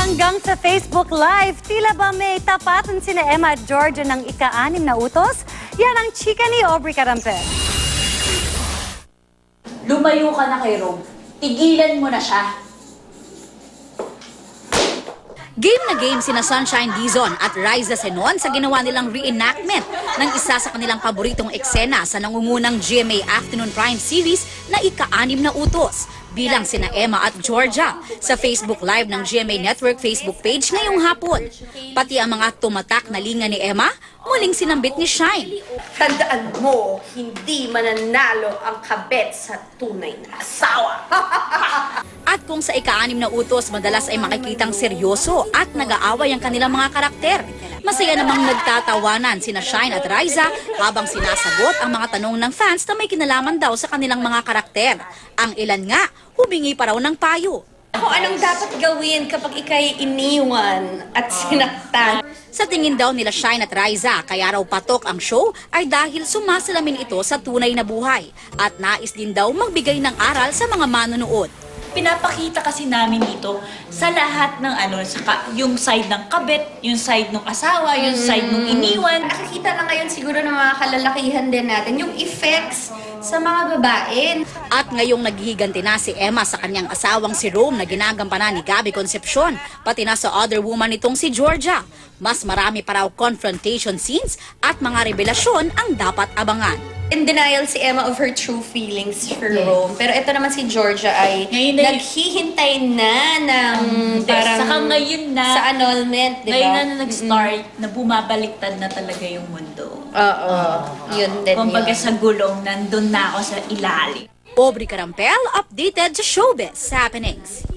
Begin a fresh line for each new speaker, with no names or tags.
Hanggang sa Facebook Live, tila ba may tapatan sina Emma at Georgia ng ika-6 na utos? Yan ang chika ni Aubrey Carampel.
Lumayo ka na kay Rome. Tigilan mo na siya.
Game na game sina Sunshine Dizon at Riza Senon sa ginawa nilang reenactment ng isa sa kanilang paboritong eksena sa nangungunang GMA Afternoon Prime Series na ika-6 na utos bilang sina Emma at Georgia sa Facebook Live ng GMA Network Facebook page ngayong hapon. Pati ang mga tumatak na linga ni Emma, muling sinambit ni Shine.
Tandaan mo, hindi mananalo ang kabet sa tunay na asawa.
At kung sa ika-6 na utos, madalas ay makikitang seryoso at nag-aaway ang kanilang mga karakter. Masaya namang nagtatawanan sina Shine at Riza habang sinasagot ang mga tanong ng fans na may kinalaman daw sa kanilang mga karakter. Ang ilan nga, humingi pa raw ng payo.
Kung anong dapat gawin kapag ikay iniwan at sinaktan.
Sa tingin daw nila Shine at Riza, kaya raw patok ang show ay dahil sumasalamin ito sa tunay na buhay at nais din daw magbigay ng aral sa mga manonood.
Pinapakita kasi namin dito sa lahat ng yung side ng kabet, yung side ng asawa, yung side ng iniwan.
Nakikita na ngayon siguro ng mga kalalakihan din natin yung effects sa mga babae.
At ngayong naghihiganti na si Emma sa kanyang asawang si Rome na ginagampanan ni Gabby Concepcion, pati na sa other woman nitong si Georgia. Mas marami pa raw confrontation scenes at mga revelasyon ang dapat abangan.
In denial si Emma of her true feelings for Rome. Pero ito naman si Georgia ay naghihintay na ng parang
Saka ngayon na,
sa annulment, di ba?
ngayon na nag-start na bumabaliktad na talaga yung mundo.
Oo. Yun din
Kumbaga
yun.
sa gulong, nandun na ako sa ilalim.
Aubrey Carampel, updated sa Showbiz Happenings.